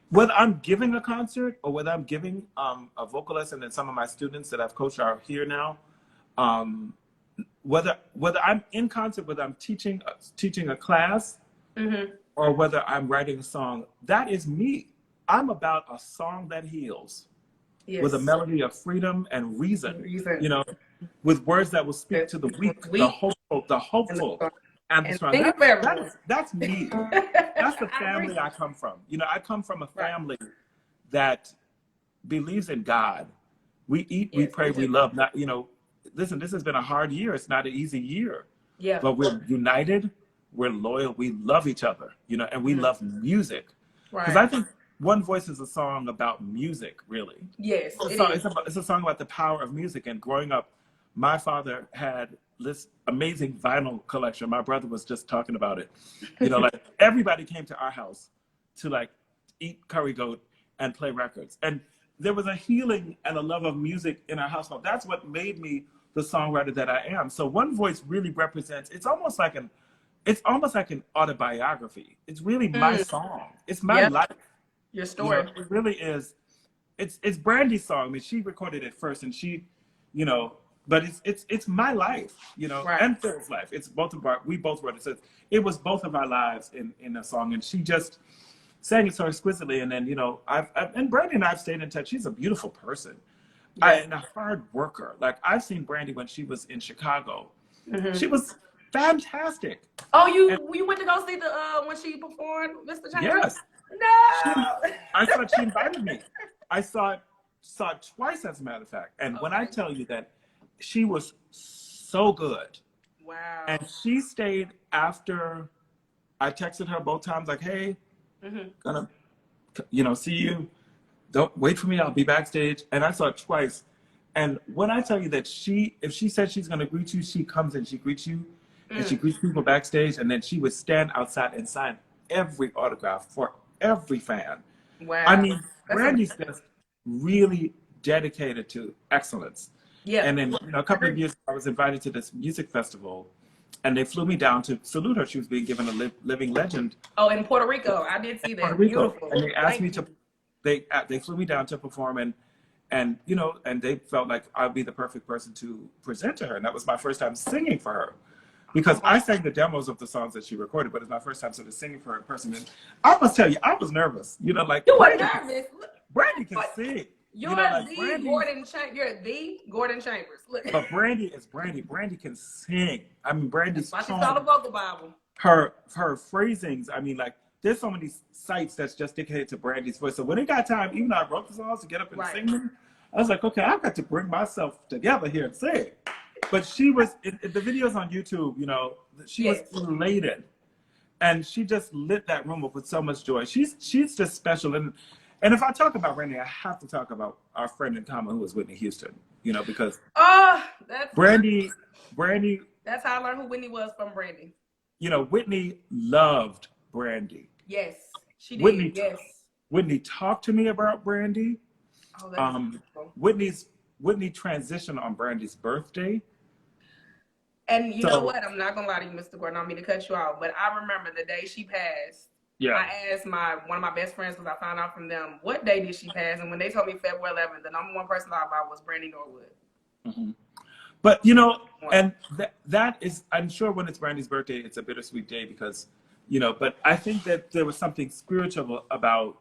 Whether I'm giving a concert or whether I'm giving a vocal lesson, and some of my students that I've coached are here now, whether I'm in concert, whether I'm teaching a class, or whether I'm writing a song, that is me. I'm about a song that heals. Yes. With a melody of freedom and reason. With words that will speak to the weak, the hopeful, and the strong. That's me. That's the family I come from. I come from a family that believes in God. We eat, we pray, we love. Not, listen, this has been a hard year. It's not an easy year. Yeah. But we're united, we're loyal, we love each other, and we love music. Because I think One Voice is a song about music, really. Yes, it's a song about the power of music. And growing up, my father had this amazing vinyl collection. My brother was just talking about it. Like everybody came to our house to eat curry goat and play records. And there was a healing and a love of music in our household. That's what made me the songwriter that I am. So One Voice really represents, it's almost like an autobiography. It's really my song. It's my life. Your story. It really is. It's Brandy's song. I mean, she recorded it first, and she, but it's my life, and Phil's life. It's we both wrote it. So it was both of our lives in a song, and she just sang it so exquisitely. And then, and Brandy and I've stayed in touch. She's a beautiful person, and a hard worker. Like, I've seen Brandy when she was in Chicago. She was fantastic. Oh, you went to go see when she performed Mr. Chambers? Yes. No. I thought she invited me. I saw it twice, as a matter of fact. And when I tell you that she was so good. Wow. And she stayed after I texted her both times, like, hey, gonna, see you. Don't wait for me. I'll be backstage. And I saw it twice. And when I tell you that if she said she's going to greet you, she comes and she greets you. And she greets people backstage. And then she would stand outside and sign every autograph for every fan. Wow. I mean, Brandy's just really dedicated to excellence. Yeah. And then, a couple of years ago, I was invited to this music festival, and they flew me down to salute her. She was being given a living legend. Oh, in Puerto Rico. I did see that. Puerto Rico. Beautiful. And they asked me to, they flew me down to perform, and they felt like I'd be the perfect person to present to her. And that was my first time singing for her. Because I sang the demos of the songs that she recorded, but it's my first time sort of singing for her in person. And I must tell you, I was nervous. You were nervous. Brandy can sing. You're the Gordon Chambers. Look. But Brandy is Brandy. Brandy can sing. I mean, Brandy's tone. She's called a vocal Bible. Her phrasings. I mean, there's so many sites that's just dedicated to Brandy's voice. So when it got time, even though I wrote the songs to get up and sing them, I was like, okay, I've got to bring myself together here and sing. But she was, the videos on YouTube, she was elated. And she just lit that room up with so much joy. She's just special. And if I talk about Brandy, I have to talk about our friend in common, who was Whitney Houston, because that's Brandy. That's how I learned who Whitney was, from Brandy. Whitney loved Brandy. Yes, she did. Whitney talked to me about Brandy. Oh, that's beautiful. Whitney transitioned on Brandy's birthday. And you know what? I'm not going to lie to you, Mr. Gordon. I don't mean to cut you off, but I remember the day she passed. Yeah. I asked one of my best friends, because I found out from them, what day did she pass? And when they told me February 11th, the number one person I thought about was Brandy Norwood. Mm-hmm. But, and that is, I'm sure when it's Brandy's birthday, it's a bittersweet day because, but I think that there was something spiritual about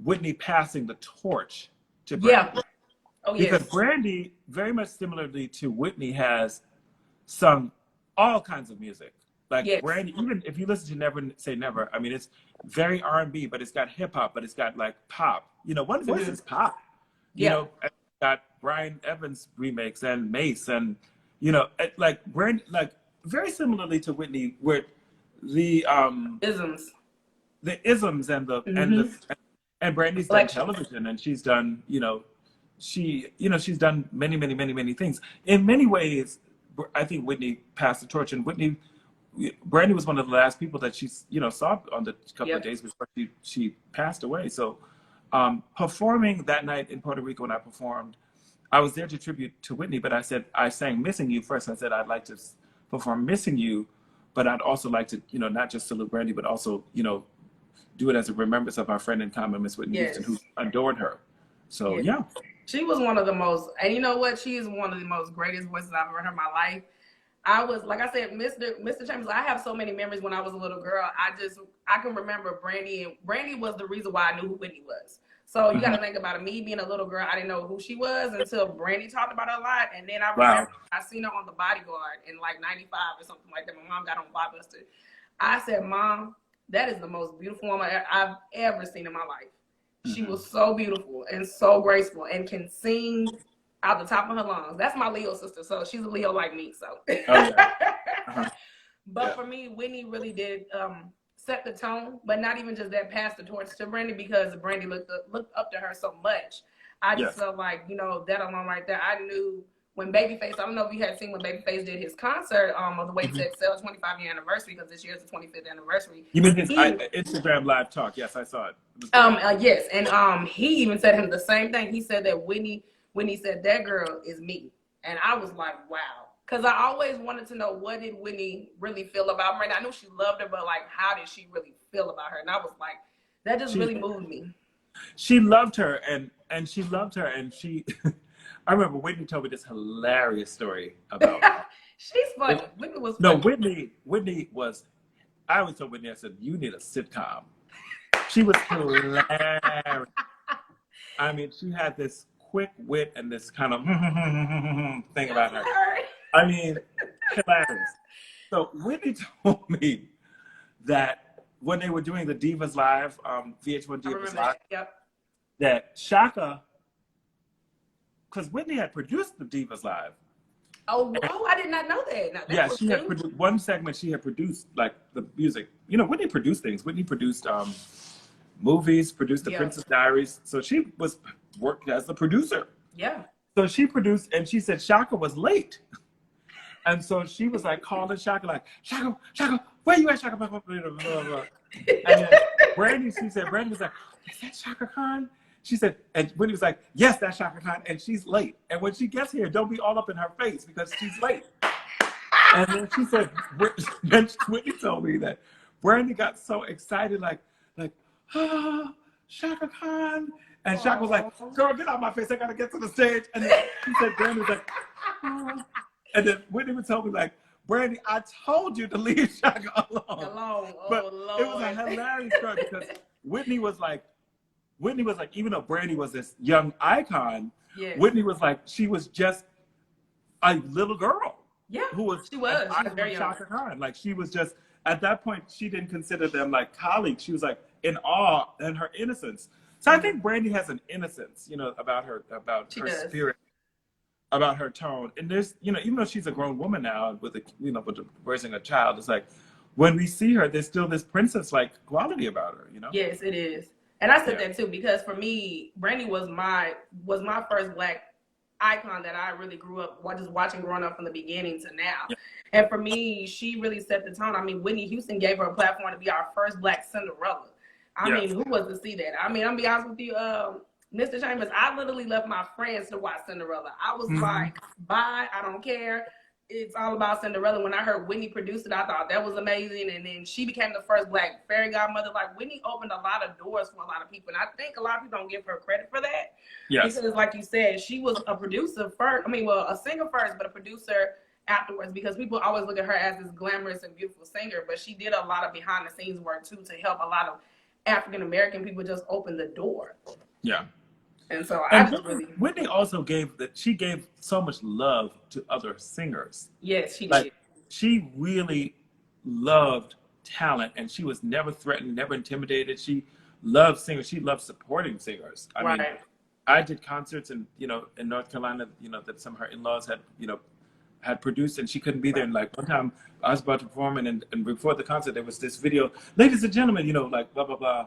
Whitney passing the torch to Brandy. Yeah. Oh, yes. Because Brandy, very much similarly to Whitney, has sung all kinds of music. Like Yes. Brandy, even if you listen to Never Say Never, I mean, it's very R&B, but it's got hip hop, but it's got like pop. You know, One Voice is pop. You know, it's got Brian Evans remakes and Mace, and you know, like Brandy, like very similarly to Whitney, where the isms, and and Brandy's done television, and she's done, she's done many things. In many ways, I think Whitney passed the torch, and Brandy was one of the last people that she, saw on the couple of days before she passed away. So performing that night in Puerto Rico when I performed, I was there to tribute to Whitney, but I sang Missing You first. I said I'd like to perform Missing You, but I'd also like to, not just salute Brandy, but also, do it as a remembrance of our friend in common, Miss Whitney Houston, who adored her. So, She was one of the most, and you know what? She is one of the most greatest voices I've ever heard in my life. I was, like I said, Mr. Chambers, I have so many memories when I was a little girl. I can remember Brandy, and Brandy was the reason why I knew who Whitney was. So you got to think about it. Me being a little girl, I didn't know who she was until Brandy talked about her a lot. And then I remember I seen her on The Bodyguard in like 95 or something like that. My mom got on Blockbuster. I said, Mom, that is the most beautiful woman I've ever seen in my life. She was so beautiful and so graceful and can sing out the top of her lungs. That's my Leo sister, so she's a Leo like me. So, but for me, Whitney really did set the tone, but not even just that, pass the torch to Brandy, because Brandy looked up to her so much. I just felt like, that alone right there. I knew when Babyface, I don't know if you had seen when Babyface did his concert of the Way to Excel 25-year anniversary, because this year is the 25th anniversary. You mean his Instagram live talk? Yes, I saw it. Yes, and he even said him the same thing. He said that Whitney said, that girl is me. And I was like, wow. Because I always wanted to know, what did Whitney really feel about Brandy? I knew she loved her, but like, how did she really feel about her? And I was like, that just really moved me. She loved her, and she loved her, and she... I remember Whitney told me this hilarious story about her. She's funny. Whitney was funny. No, Whitney was... I always told Whitney, I said, you need a sitcom. She was hilarious. I mean, she had this quick wit and this kind of thing about her. I mean, hilarious. So Whitney told me that when they were doing the Divas Live, VH1 Divas Live, that Shaka, because Whitney had produced the Divas Live. Oh, I did not know that. She had produced one segment. She had produced like the music. Whitney produced things. Whitney produced movies, produced The Princess Diaries. So she worked as the producer. Yeah. So she produced, and she said Shaka was late. And so she was like calling Shaka, like, Shaka, where you at, Shaka? And then Brandy was like, is that Shaka Khan? She said, and Whitney was like, yes, that's Shaka Khan, and she's late. And when she gets here, don't be all up in her face because she's late. And then she said, then Whitney told me that Brandy got so excited, like, Shaka Khan. And Shaka was like, girl, get out of my face, I gotta get to the stage. And then she said, Brandy was like, and then Whitney would tell me, like, Brandy, I told you to leave Shaka alone. But Lord. It was a hilarious story because Whitney was like, even though Brandy was this young icon, Whitney was like, she was just a little girl. Yeah, she was very young. Shaka Khan. Like, she was just, at that point, she didn't consider them like colleagues. She was like in awe and her innocence. So I think Brandy has an innocence, about her spirit, about her tone. And there's, even though she's a grown woman now with raising a child, it's like when we see her, there's still this princess-like quality about her, Yes, it is. And I said that too, because for me, Brandy was my first Black icon that I really grew up just watching growing up from the beginning to now. Yeah. And for me, she really set the tone. I mean, Whitney Houston gave her a platform to be our first Black Cinderella. I mean, who was to see that? I mean, I'm gonna be honest with you, Mr. Chambers, I literally left my friends to watch Cinderella. I was like, bye, I don't care. It's all about Cinderella. When I heard Whitney produced it, I thought that was amazing. And then she became the first Black fairy godmother. Like, Whitney opened a lot of doors for a lot of people. And I think a lot of people don't give her credit for that. Yes. Because like you said, she was a producer first. I mean, well, a singer first, but a producer afterwards, because people always look at her as this glamorous and beautiful singer. But she did a lot of behind the scenes work too to help a lot of African American people just open the door. Yeah. And so I And just really, Whitney also she gave so much love to other singers. yes, she did. Like, she really loved talent, and she was never threatened, never intimidated. She loved singers. She loved supporting singers. I mean, Right. I did concerts in North Carolina, that some of her in-laws had produced, and she couldn't be there. And like one time I was about to perform, and before the concert there was this video, ladies and gentlemen, like blah blah blah,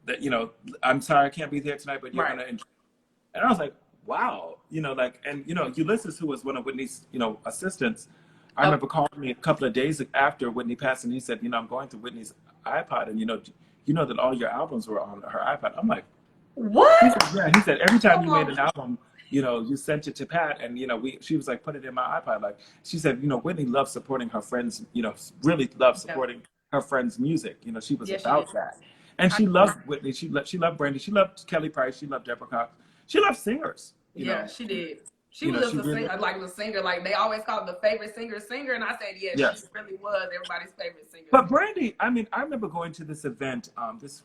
that I'm sorry I can't be there tonight, but you're Right. gonna enjoy. And I was like, wow, and Ulysses, who was one of Whitney's assistants, I remember calling me a couple of days after Whitney passed, and he said, I'm going through Whitney's iPod, and that all your albums were on her iPod. I'm like, what? He said, yeah. He said every time you made an album, you sent it to Pat, and she was like, put it in my iPod. Like, she said, Whitney loves supporting her friends. Really loves supporting her friends' music. She was about that, and she loved Whitney. She loved Brandy. She loved Kelly Price. She loved Deborah Cox. She loved singers. Yeah, she did. She was just a singer, like the singer. Like they always called the favorite singer, and I said, yes, she really was everybody's favorite singer. But Brandy, I mean, I remember going to this event. This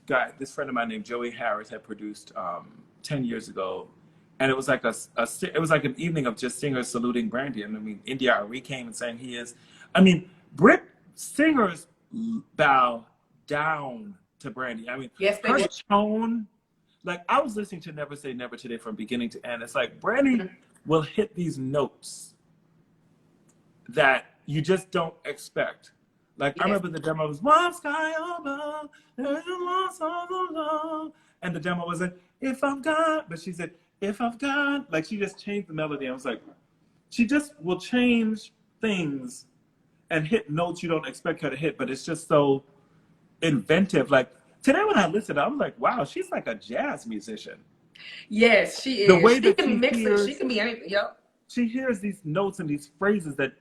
friend of mine named Joey Harris had produced 10 years ago, and it was like it was like an evening of just singers saluting Brandy. And I mean, India Arie came and sang "He Is." I mean, Brit singers bow down to Brandy. I mean, yes, her tone. Like, I was listening to Never Say Never today from beginning to end. It's like Brandy will hit these notes that you just don't expect. Like, I remember the demo was "One Sky Above, there's a lost all alone," and the demo was like, "If I'm gone," but she said, "If I'm gone," like she just changed the melody. I was like, she just will change things and hit notes you don't expect her to hit, but it's just so inventive. Like, today when I listened, I was like, wow, she's like a jazz musician. Yes, she is. The way she that can mix hears, it. She can be anything. Yep. She hears these notes and these phrases that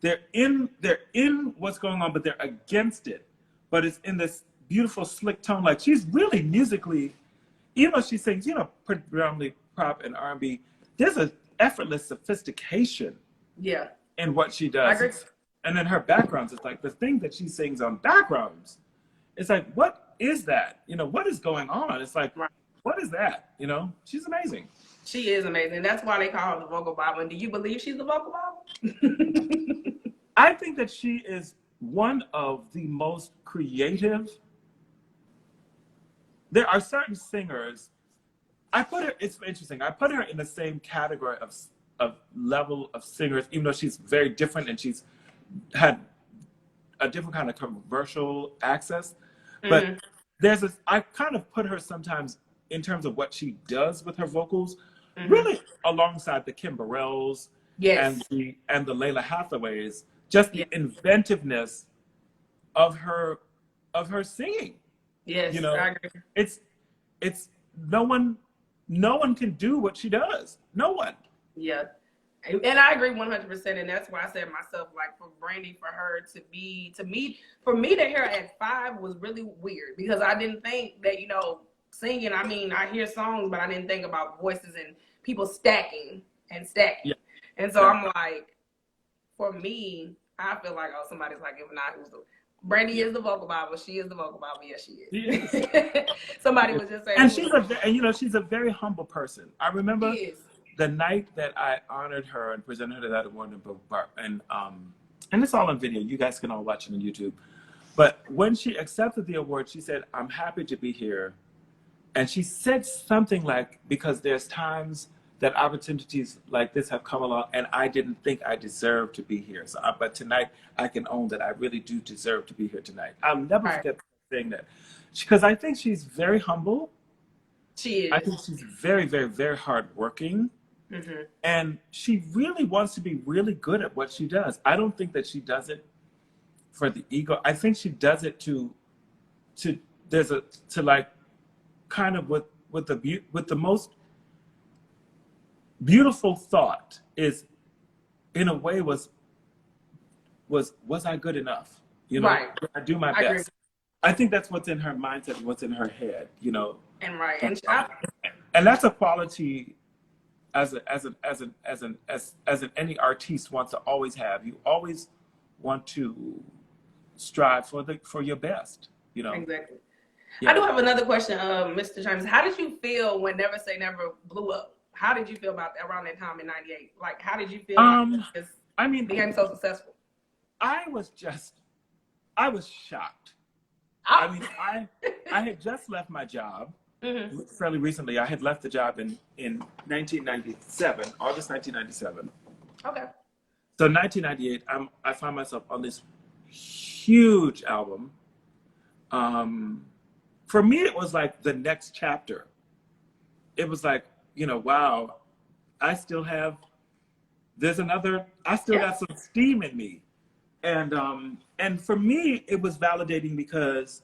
they're in what's going on, but they're against it. But it's in this beautiful, slick tone. Like, she's really musically, even though she sings, predominantly pop and R&B, there's an effortless sophistication in what she does. I agree. And then her backgrounds, it's like the thing that she sings on backgrounds. It's like, what is that? What is going on? It's like, what is that? She's amazing. She is amazing. That's why they call her the vocal Bible. And do you believe she's the vocal Bible? I think that she is one of the most creative. There are certain singers, it's interesting, I put her in the same category of level of singers, even though she's very different and she's had a different kind of commercial access. But I kind of put her sometimes in terms of what she does with her vocals, really alongside the Kim Burrells and the Layla Hathaways, just the inventiveness of her singing. Yes, I agree. It's no one can do what she does. No one. Yeah. And I agree 100%. And that's why I said myself, like, for Brandy, for her to hear her at 5 was really weird, because I didn't think that, singing, I mean, I hear songs, but I didn't think about voices and people stacking. Yeah. And so I'm like, for me, I feel like, oh, somebody's like, if not, who's the Brandy is the vocal Bible. She is the vocal Bible. Yes, she is. Somebody was just saying. And she's a very humble person. I remember the night that I honored her and presented her that award, and it's all on video. You guys can all watch it on YouTube. But when she accepted the award, she said, "I'm happy to be here." And she said something like, because there's times that opportunities like this have come along and I didn't think I deserved to be here. But tonight I can own that I really do deserve to be here tonight. I'll never forget saying that, because I think she's very humble. She is. I think she's very, very, very hardworking. And she really wants to be really good at what she does. I don't think that she does it for the ego. I think she does it kind of with the most beautiful thought is, in a way, was I good enough? Did I do my best? Agree. I think that's what's in her mindset, what's in her head, And that's a quality as any artiste wants to always have. You always want to strive for your best, Exactly. Yeah. I do have another question, Mr. James. How did you feel when Never Say Never blew up? How did you feel about that around that time in '98? Like, how did you feel like it I mean, became so successful? I was shocked. Oh. I mean, I had just left my job fairly recently. I had left the job in 1997, August 1997. Okay. So 1998, I found myself on this huge album. For me, it was like the next chapter. It was like, wow, I still got some steam in me. And for me, it was validating because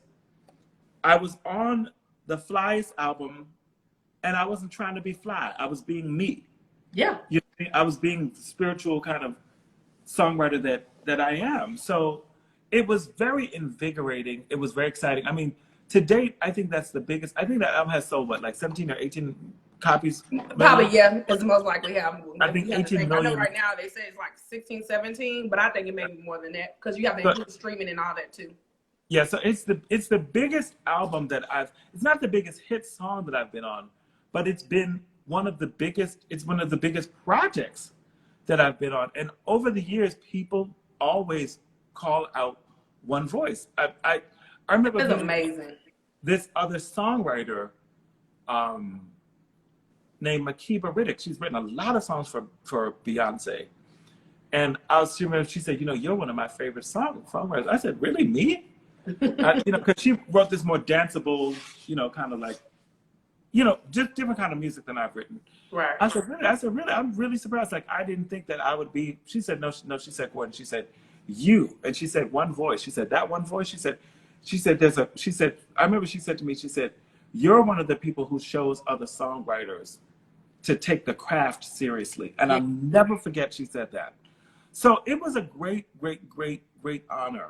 I was on the Flyest album and I wasn't trying to be fly. I was being me. Yeah. I was being the spiritual kind of songwriter that I am. So it was very invigorating. It was very exciting. I mean, to date, I think that's the biggest. I think that album has sold like 17 or 18 copies. Probably, yeah. It's most likely album. I think 18 million. I know right now they say it's like 16, 17, but I think it may be more than that because you have to include streaming and all that too. Yeah, so it's the biggest album that it's not the biggest hit song that I've been on, but it's been one of the biggest projects that I've been on. And over the years, people always call out One Voice. I remember it's amazing. This other songwriter named Makiba Riddick. She's written a lot of songs for Beyonce. And she said, you're one of my favorite songwriters. I said, really, me? Because she wrote this more danceable, kind of like, just different kind of music than I've written. Right. I said, really? I'm really surprised. Like, I didn't think that I would be. She said, no, she said, Gordon. She said, you. And she said, One Voice. She said, that One Voice. She said, I remember she said to me, she said, you're one of the people who shows other songwriters to take the craft seriously. And I'll never forget she said that. So it was a great, great, great, great honor.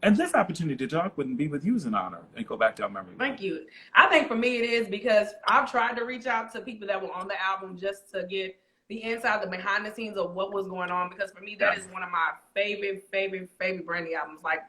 And this opportunity to talk and be with you is an honor and go back down memory lane. Thank you. I think for me it is because I've tried to reach out to people that were on the album just to get the inside, the behind the scenes of what was going on. Because for me, that is one of my favorite Brandy albums. Like,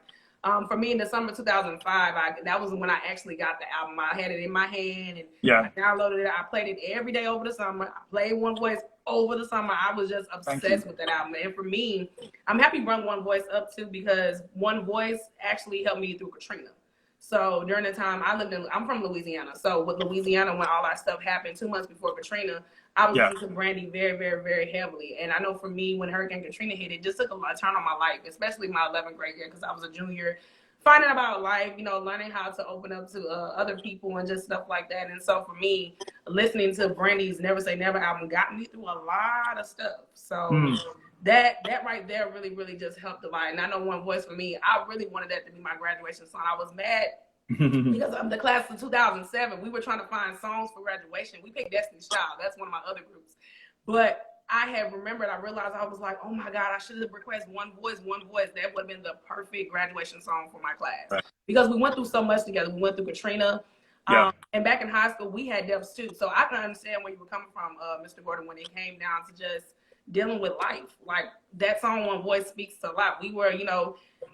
for me in the summer 2005, that was when I actually got the album. I had it in my hand and I downloaded it. I played it every day over the summer. I played One Voice over the summer. I was just obsessed with that album. And for me, I'm happy you brought One Voice up too because One Voice actually helped me through Katrina. So during the time I'm from Louisiana. So with Louisiana, when all that stuff happened 2 months before Katrina, I was listening to Brandy very, very, very heavily. And I know for me, when Hurricane Katrina hit, it just took a turn on my life, especially my 11th grade year because I was a junior, finding about life, learning how to open up to other people and just stuff like that. And so for me, listening to Brandy's Never Say Never album got me through a lot of stuff. So that right there really, really just helped a lot. And I know One Voice for me, I really wanted that to be my graduation song. I was mad because of the class of 2007. We were trying to find songs for graduation. We picked Destiny's Child. That's one of my other groups. But I had remembered, I realized I was like, oh my God, I should have requested One Voice. That would have been the perfect graduation song for my class. Right. Because we went through so much together. We went through Katrina. And back in high school, we had deaths too. So I can understand where you were coming from, Mr. Gordon, when it came down to just dealing with life. Like that song, One Voice, speaks a lot. We were,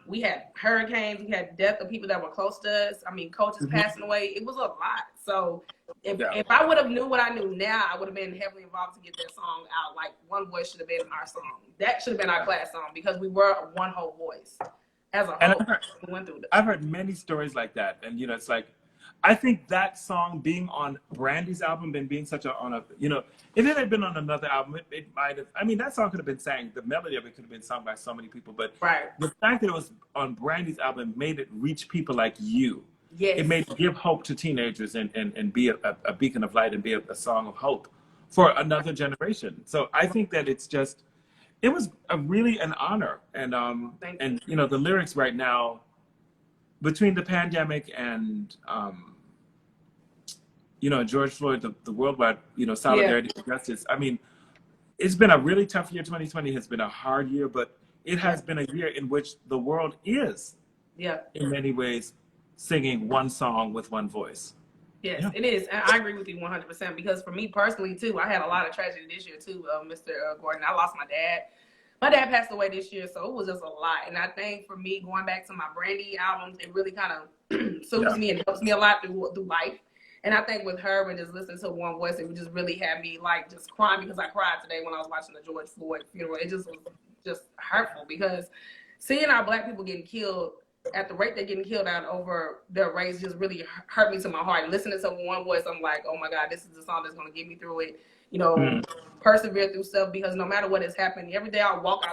we had hurricanes, we had death of people that were close to us. I mean, coaches passing away. It was a lot. So if I would have knew what I knew now, I would have been heavily involved to get that song out. Like One Voice should have been our song. That should have been our class song because we were one whole voice as a whole. We went through that. I've heard many stories like that. And, it's like, I think that song being on Brandy's album and being such if it had been on another album, it might have, that song could have been sang, the melody of it could have been sung by so many people, but the fact that it was on Brandy's album made it reach people like you. Yes. It made it give hope to teenagers and be a beacon of light and be a song of hope for another generation. So I think that it was really an honor. And, the lyrics right now, between the pandemic and, George Floyd, the worldwide, solidarity and justice. It's been a really tough year. 2020 has been a hard year, but it has been a year in which the world is, in many ways, singing one song with one voice. Yes, it is. And I agree with you 100% because for me personally, too, I had a lot of tragedy this year, too, Mr. Gordon. I lost my dad. My dad passed away this year, so it was just a lot. And I think for me, going back to my Brandy albums, it really kind of soothes me and helps me a lot through life. And I think with her and just listening to one voice, it would just really have me like just crying, because I cried today when I was watching the George Floyd funeral. It just was just hurtful, because seeing our Black people getting killed at the rate they're getting killed out over their race just really hurt me to my heart. And listening to one voice, I'm like, oh my God, this is the song that's going to get me through it. You know, persevere through stuff, because no matter what has happened, every day I walk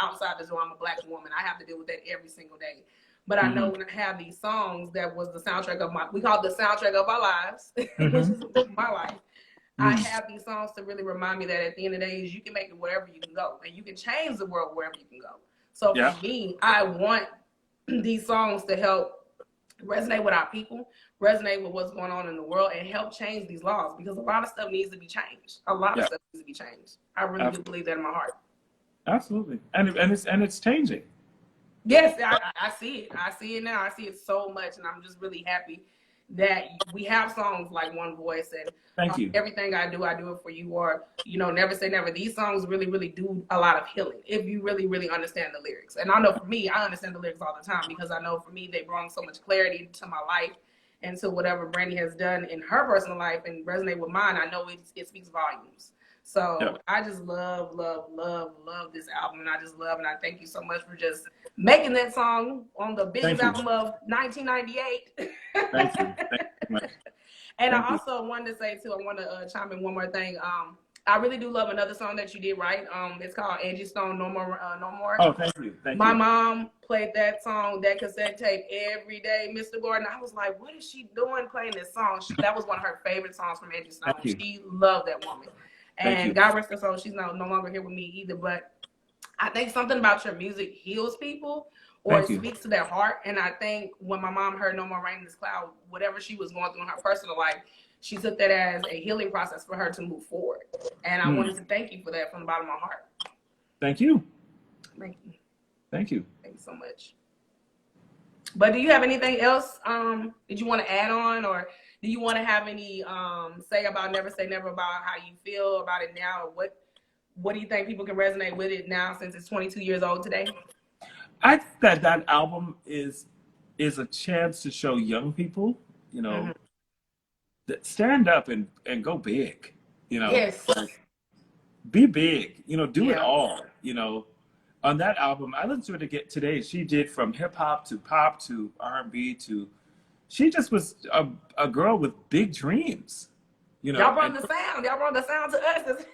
outside the door, I'm a Black woman. I have to deal with that every single day. But I know when I have these songs that was the soundtrack of we call it the soundtrack of our lives, which is my life. I have these songs to really remind me that at the end of the day, you can make it wherever you can go, and you can change the world wherever you can go. So for me, I want these songs to help resonate with our people, resonate with what's going on in the world, and help change these laws, because a lot of stuff needs to be changed. A lot of stuff needs to be changed. I really do believe that in my heart. Absolutely, and it's changing. Yes, I see it. I see it now. I see it so much, and I'm just really happy that we have songs like One Voice and Thank you. Everything I do it for you, or Never Say Never. These songs really, really do a lot of healing if you really, really understand the lyrics. And I know for me, I understand the lyrics all the time, because I know for me they bring so much clarity to my life and to whatever Brandy has done in her personal life and resonate with mine. I know it speaks volumes. So I just love this album, and I just love, and I thank you so much for just making that song on the biggest album of 1998. Thank you. Thank you. And I also wanted to say too, I want to chime in one more thing. I really do love another song that you did, right? It's called Angie Stone, No More, No More. Oh, thank you. My mom played that song, that cassette tape every day, Mr. Gordon. I was like, what is she doing playing this song? That was one of her favorite songs from Angie Stone. She loved that woman. And God rest her soul, she's no longer here with me either. But I think something about your music heals people, or it speaks to their heart. And I think when my mom heard No More Rain in This Cloud, whatever she was going through in her personal life, she took that as a healing process for her to move forward. And I wanted to thank you for that from the bottom of my heart. Thank you. Thank you. Thank you. Thank you so much. But do you have anything else that you want to add on, or do you want to have any say about Never Say Never, about how you feel about it now, or what do you think people can resonate with it now, since it's 22 years old today? I think that album is a chance to show young people, that stand up and go big, Yes. like, be big, do it all, On that album, I listened to it again today. She did from hip hop to pop to R&B to, she just was a girl with big dreams, Y'all brought the sound. Y'all brought the sound to us.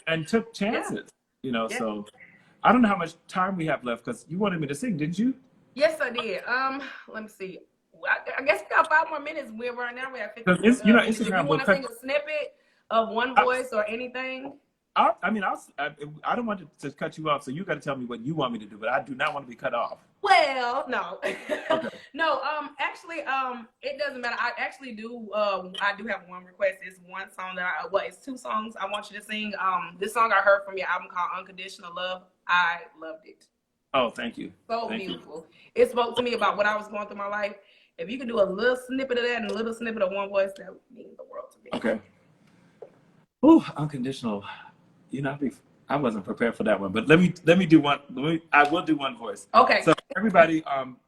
and took chances, So I don't know how much time we have left, because you wanted me to sing, didn't you? Yes, I did. Let me see. I guess we got 5 more minutes. Right now we have 50 minutes. Instagram. If you want to sing a snippet of One Voice or anything? I don't want to cut you off, so you got to tell me what you want me to do, but I do not want to be cut off. Well, no. Okay. No, actually, it doesn't matter. I actually do, I do have one request. It's one song that it's 2 songs I want you to sing. This song I heard from your album called Unconditional Love. I loved it. Oh, thank you. So beautiful. It spoke to me about what I was going through in my life. If you could do a little snippet of that and a little snippet of One Voice, that would mean the world to me. Okay. Ooh, Unconditional. I wasn't prepared for that one, but let me do one. I will do One Voice. Okay. So everybody,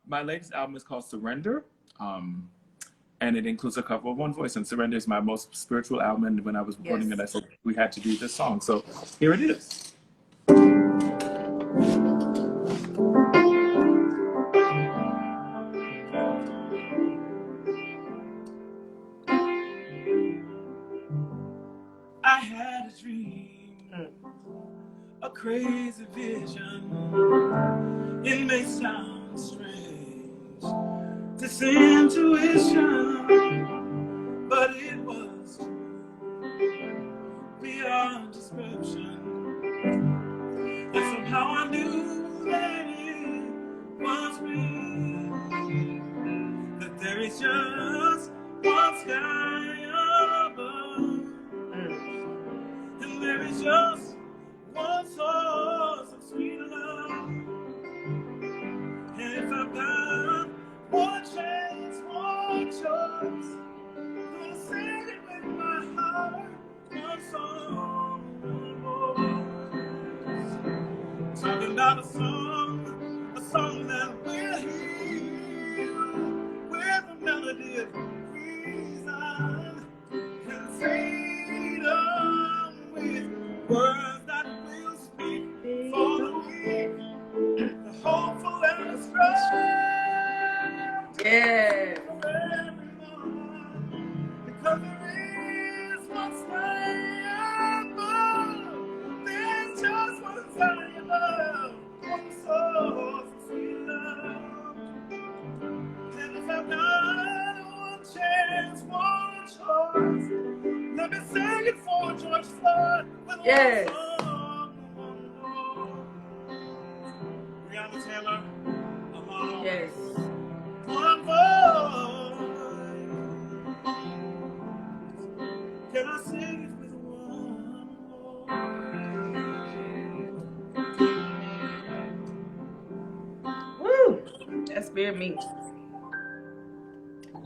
my latest album is called Surrender, and it includes a cover of One Voice. And Surrender is my most spiritual album. And when I was recording it, I said we had to do this song. So here it is. I had a dream, a crazy vision. It may sound strange, this intuition, but it was beyond description. And somehow I knew that it was real, that there is just one sky above. And there is just one source of sweet love. And if I've got one chance, one choice, gonna send it words that will speak for the weak, the hopeful and the strong. Yes. Because there is one sign above, there's just one sign above, one source of freedom. And if I've got one chance, one choice, let me sing it for George Floyd with Yes. one song, one more. Rihanna Taylor, alone. Yes. One more. Can I sing it with one more? Woo! That's spirit me.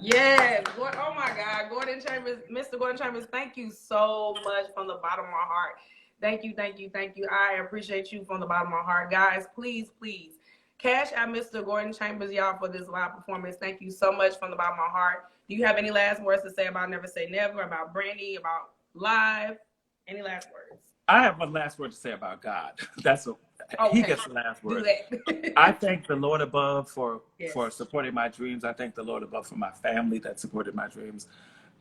Yes. Oh my God. Gordon Chambers, Mr. Gordon Chambers, thank you so much from the bottom of my heart. Thank you, thank you, thank you. I appreciate you from the bottom of my heart. Guys, please, please, cash out Mr. Gordon Chambers, y'all, for this live performance. Thank you so much from the bottom of my heart. Do you have any last words to say about Never Say Never, about Brandy, about live? Any last words? I have one last word to say about God. He gets the last word. Do that. I thank the Lord above for Yes. supporting my dreams. I thank the Lord above for my family that supported my dreams.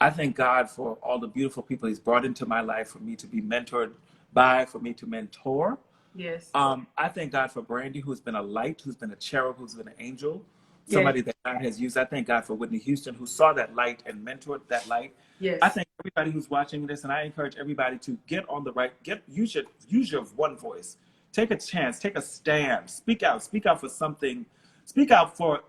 I thank God for all the beautiful people He's brought into my life for me to be mentored by, for me to mentor. Yes. I thank God for Brandy, who's been a light, who's been a cherub, who's been an angel, somebody that God has used. I thank God for Whitney Houston, who saw that light and mentored that light. Yes. I thank everybody who's watching this, and I encourage everybody to get on the right, use your one voice. Take a chance, take a stand, speak out for something,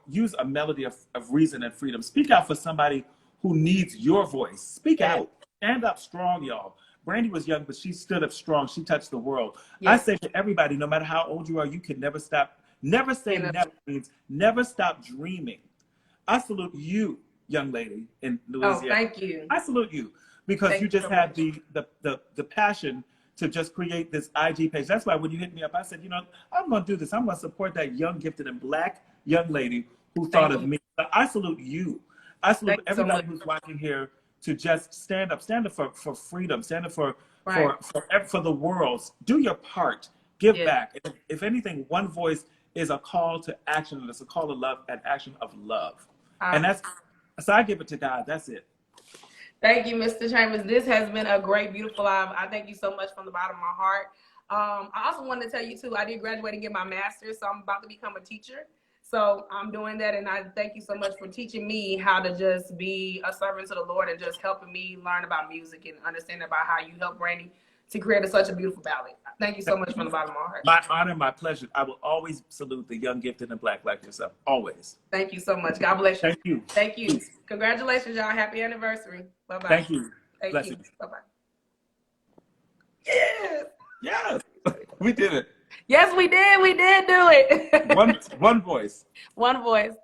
use a melody of reason and freedom. Speak out for somebody who needs your voice. Speak out, stand up strong, y'all. Brandy was young, but she stood up strong. She touched the world. Yes. I say to everybody, no matter how old you are, you can never stop. Never say never means never stop dreaming. I salute you, young lady in Louisiana. Oh, thank you. I salute you because you just had the passion to just create this IG page. That's why when you hit me up, I said, I'm going to do this. I'm going to support that young, gifted, and Black young lady who thought of me. I salute you. I salute everybody who's watching here to just stand up for freedom, stand up for the world. Do your part. Give back. If anything, one voice is a call to action, and it's a call to love and action of love. And so I give it to God. That's it. Thank you, Mr. Chambers. This has been a great, beautiful live. I thank you so much from the bottom of my heart. I also wanted to tell you, too, I did graduate and get my master's, so I'm about to become a teacher. So I'm doing that, and I thank you so much for teaching me how to just be a servant to the Lord and just helping me learn about music and understand about how you help Brandy to create such a beautiful ballad. Thank you so much from the bottom of my heart. My honor, my pleasure. I will always salute the young, gifted, and Black like yourself. Always. Thank you so much. God bless you. Thank you. Thank you. Congratulations, y'all. Happy anniversary. Bye-bye. Thank you. Thank you. Bye-bye. Yes. Yes. We did it. Yes, we did. We did do it. One voice. One voice.